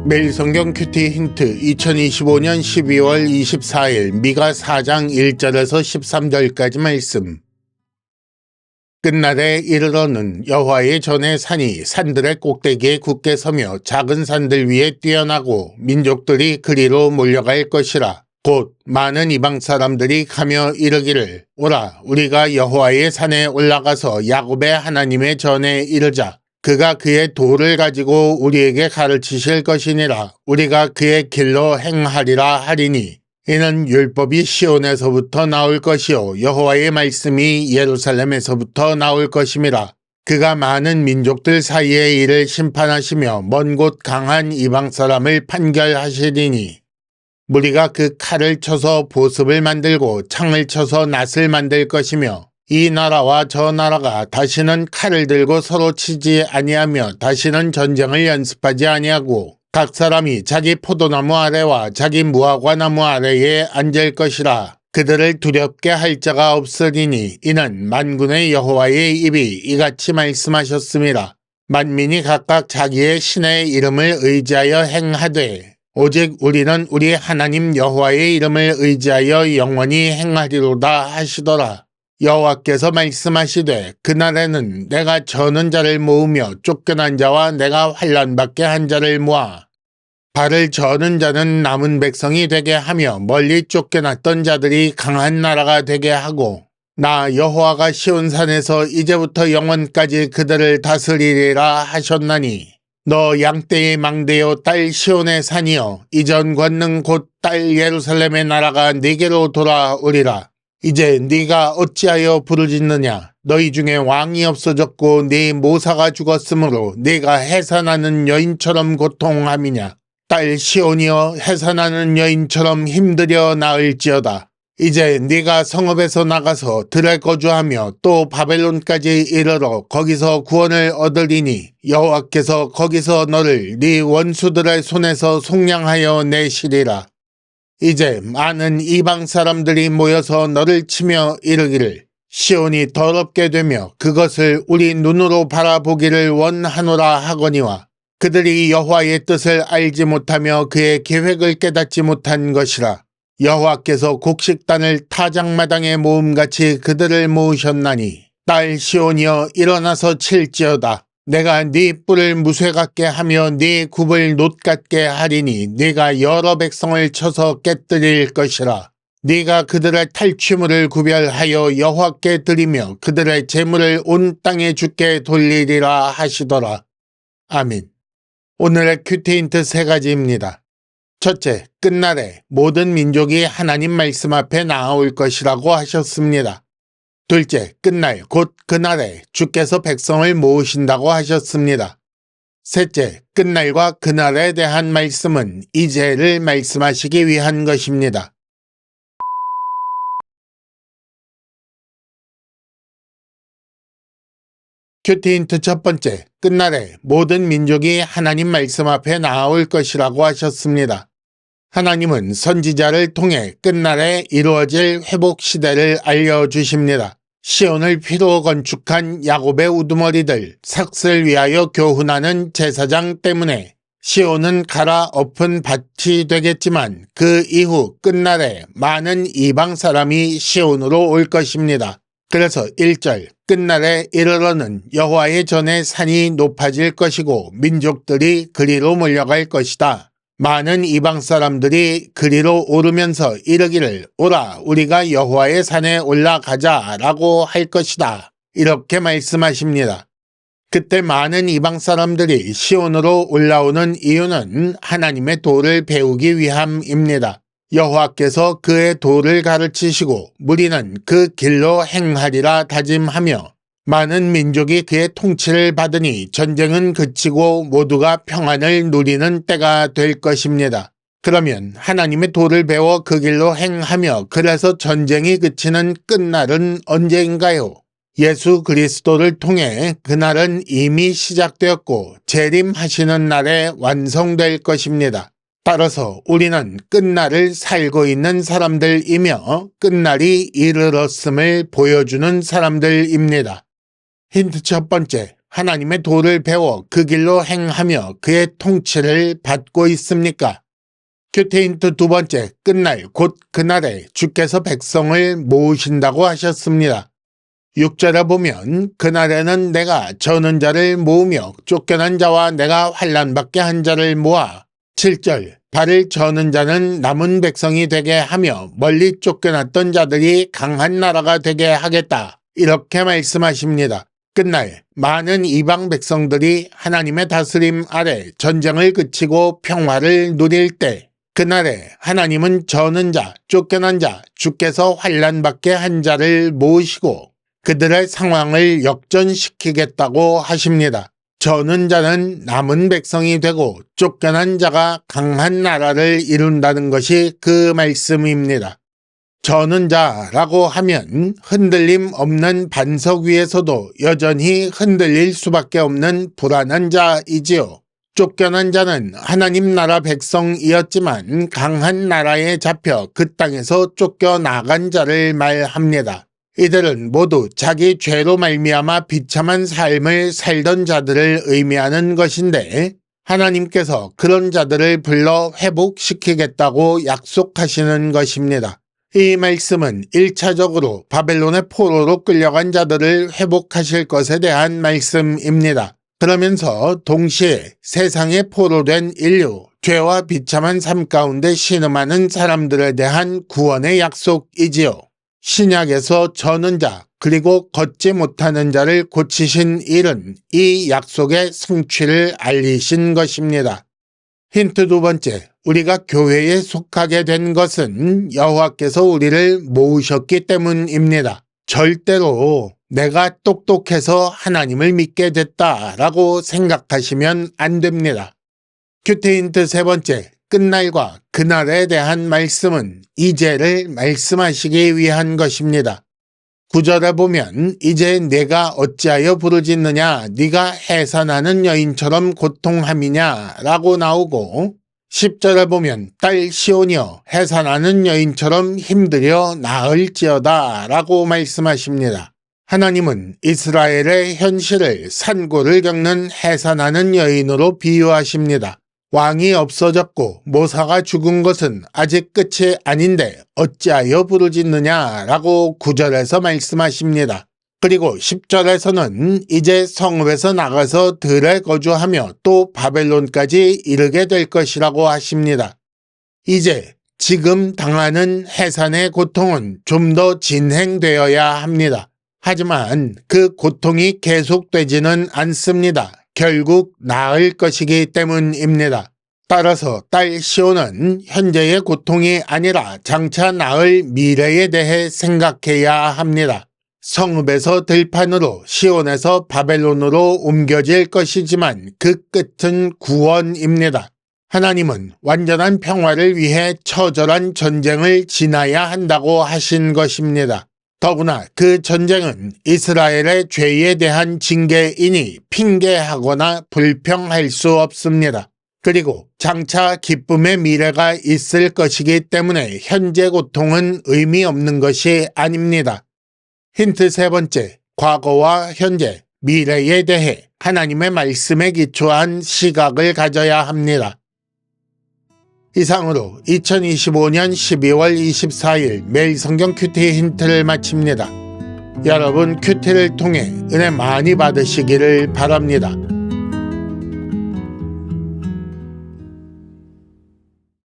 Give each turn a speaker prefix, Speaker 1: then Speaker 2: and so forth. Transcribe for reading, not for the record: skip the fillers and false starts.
Speaker 1: 매일 성경 큐티 힌트 2025년 12월 24일 미가 4장 1절에서 13절까지 말씀. 끝날에 이르러는 여호와의 전에 산이 산들의 꼭대기에 굳게 서며 작은 산들 위에 뛰어나고 민족들이 그리로 몰려갈 것이라. 곧 많은 이방 사람들이 가며 이르기를 오라 우리가 여호와의 산에 올라가서 야곱의 하나님의 전에 이르자. 그가 그의 도를 가지고 우리에게 가르치실 것이니라. 우리가 그의 길로 행하리라 하리니 이는 율법이 시온에서부터 나올 것이요 여호와의 말씀이 예루살렘에서부터 나올 것임이라. 그가 많은 민족들 사이의 일을 심판하시며 먼 곳 강한 이방 사람을 판결하시리니 무리가 그 칼을 쳐서 보습을 만들고 창을 쳐서 낫을 만들 것이며 이 나라와 저 나라가 다시는 칼을 들고 서로 치지 아니하며 다시는 전쟁을 연습하지 아니하고 각 사람이 자기 포도나무 아래와 자기 무화과나무 아래에 앉을 것이라. 그들을 두렵게 할 자가 없으리니 이는 만군의 여호와의 입이 이같이 말씀하셨음이라. 만민이 각각 자기의 신의 이름을 의지하여 행하되 오직 우리는 우리 하나님 여호와의 이름을 의지하여 영원히 행하리로다 하시더라. 여호와께서 말씀하시되 그날에는 내가 저는 자를 모으며 쫓겨난 자와 내가 환난받게 한 자를 모아 발을 저는 자는 남은 백성이 되게 하며 멀리 쫓겨났던 자들이 강한 나라가 되게 하고 나 여호와가 시온산에서 이제부터 영원까지 그들을 다스리리라 하셨나니 너 양떼의 망대요 딸 시온의 산이여 이전 권능 곧 딸 예루살렘의 나라가 네게로 돌아오리라. 이제 네가 어찌하여 부르짖느냐. 너희 중에 왕이 없어졌고 네 모사가 죽었으므로 네가 해산하는 여인처럼 고통함이냐. 딸 시온이여 해산하는 여인처럼 힘들여 나을지어다. 이제 네가 성읍에서 나가서 들에 거주하며 또 바벨론까지 이르러 거기서 구원을 얻으리니 여호와께서 거기서 너를 네 원수들의 손에서 속량하여 내시리라. 이제 많은 이방 사람들이 모여서 너를 치며 이르기를 시온이 더럽게 되며 그것을 우리 눈으로 바라보기를 원하노라 하거니와 그들이 여호와의 뜻을 알지 못하며 그의 계획을 깨닫지 못한 것이라. 여호와께서 곡식단을 타작마당에 모음같이 그들을 모으셨나니 딸 시온이여 일어나서 칠지어다. 내가 네 뿔을 무쇠 같게 하며 네 굽을 놋 같게 하리니 네가 여러 백성을 쳐서 깨뜨릴 것이라. 네가 그들의 탈취물을 구별하여 여호와께 드리며 그들의 재물을 온 땅에 주께 돌리리라 하시더라. 아멘. 오늘의 큐티 힌트 3가지입니다. 첫째, 끝날에 모든 민족이 하나님 말씀 앞에 나아올 것이라고 하셨습니다. 둘째, 끝날 곧 그날에 주께서 백성을 모으신다고 하셨습니다. 셋째, 끝날과 그날에 대한 말씀은 이제를 말씀하시기 위한 것입니다. 큐티 힌트 첫 번째, 끝날에 모든 민족이 하나님 말씀 앞에 나아올 것이라고 하셨습니다. 하나님은 선지자를 통해 끝날에 이루어질 회복 시대를 알려주십니다. 시온을 피로 건축한 야곱의 우두머리들 삭슬 위하여 교훈하는 제사장 때문에 시온은 갈아엎은 밭이 되겠지만 그 이후 끝날에 많은 이방 사람이 시온으로 올 것입니다. 그래서 1절 끝날에 이르러는 여호와의 전에 산이 높아질 것이고 민족들이 그리로 몰려갈 것이다. 많은 이방 사람들이 그리로 오르면서 이르기를 오라 우리가 여호와의 산에 올라가자 라고 할 것이다. 이렇게 말씀하십니다. 그때 많은 이방 사람들이 시온으로 올라오는 이유는 하나님의 도를 배우기 위함입니다. 여호와께서 그의 도를 가르치시고 무리는 그 길로 행하리라 다짐하며 많은 민족이 그의 통치를 받으니 전쟁은 그치고 모두가 평안을 누리는 때가 될 것입니다. 그러면 하나님의 도를 배워 그 길로 행하며 그래서 전쟁이 그치는 끝날은 언제인가요? 예수 그리스도를 통해 그날은 이미 시작되었고 재림하시는 날에 완성될 것입니다. 따라서 우리는 끝날을 살고 있는 사람들이며 끝날이 이르렀음을 보여주는 사람들입니다. 힌트 첫 번째, 하나님의 도를 배워 그 길로 행하며 그의 통치를 받고 있습니까? 큐티 힌트 두 번째, 끝날 곧 그날에 주께서 백성을 모으신다고 하셨습니다. 6절에 보면 그날에는 내가 저는 자를 모으며 쫓겨난 자와 내가 환난 받게 한 자를 모아 7절 발을 저는 자는 남은 백성이 되게 하며 멀리 쫓겨났던 자들이 강한 나라가 되게 하겠다. 이렇게 말씀하십니다. 끝날 많은 이방 백성들이 하나님의 다스림 아래 전쟁을 그치고 평화를 누릴 때 그날에 하나님은 저는 자, 쫓겨난 자, 주께서 환난 받게 한 자를 모으시고 그들의 상황을 역전시키겠다고 하십니다. 저는 자는 남은 백성이 되고 쫓겨난 자가 강한 나라를 이룬다는 것이 그 말씀입니다. 저는 자라고 하면 흔들림 없는 반석 위에서도 여전히 흔들릴 수밖에 없는 불안한 자이지요. 쫓겨난 자는 하나님 나라 백성이었지만 강한 나라에 잡혀 그 땅에서 쫓겨나간 자를 말합니다. 이들은 모두 자기 죄로 말미암아 비참한 삶을 살던 자들을 의미하는 것인데 하나님께서 그런 자들을 불러 회복시키겠다고 약속하시는 것입니다. 이 말씀은 1차적으로 바벨론의 포로로 끌려간 자들을 회복하실 것에 대한 말씀입니다. 그러면서 동시에 세상에 포로된 인류, 죄와 비참한 삶 가운데 신음하는 사람들에 대한 구원의 약속이지요. 신약에서 저는 자 그리고 걷지 못하는 자를 고치신 일은 이 약속의 성취를 알리신 것입니다. 힌트 두 번째, 우리가 교회에 속하게 된 것은 여호와께서 우리를 모으셨기 때문입니다. 절대로 내가 똑똑해서 하나님을 믿게 됐다라고 생각하시면 안 됩니다. 큐티 힌트 세 번째, 끝날과 그날에 대한 말씀은 이제를 말씀하시기 위한 것입니다. 9절에 보면 이제 내가 어찌하여 부르짖느냐 네가 해산하는 여인처럼 고통함이냐 라고 나오고 10절에 보면 딸 시온이여 해산하는 여인처럼 힘들여 나을지어다 라고 말씀하십니다. 하나님은 이스라엘의 현실을 산고를 겪는 해산하는 여인으로 비유하십니다. 왕이 없어졌고 모사가 죽은 것은 아직 끝이 아닌데 어찌하여 부르짖느냐라고 9절에서 말씀하십니다. 그리고 10절에서는 이제 성읍에서 나가서 들에 거주하며 또 바벨론까지 이르게 될 것이라고 하십니다. 이제 지금 당하는 해산의 고통은 좀 더 진행되어야 합니다. 하지만 그 고통이 계속되지는 않습니다. 결국 나을 것이기 때문입니다. 따라서 딸 시온은 현재의 고통이 아니라 장차 나을 미래에 대해 생각해야 합니다. 성읍에서 들판으로 시온에서 바벨론으로 옮겨질 것이지만 그 끝은 구원입니다. 하나님은 완전한 평화를 위해 처절한 전쟁을 지나야 한다고 하신 것입니다. 더구나 그 전쟁은 이스라엘의 죄에 대한 징계이니 핑계하거나 불평할 수 없습니다. 그리고 장차 기쁨의 미래가 있을 것이기 때문에 현재 고통은 의미 없는 것이 아닙니다. 힌트 세 번째, 과거와 현재, 미래에 대해 하나님의 말씀에 기초한 시각을 가져야 합니다. 이상으로 2025년 12월 24일 매일 성경 큐티 힌트를 마칩니다. 여러분 큐티를 통해 은혜 많이 받으시기를 바랍니다.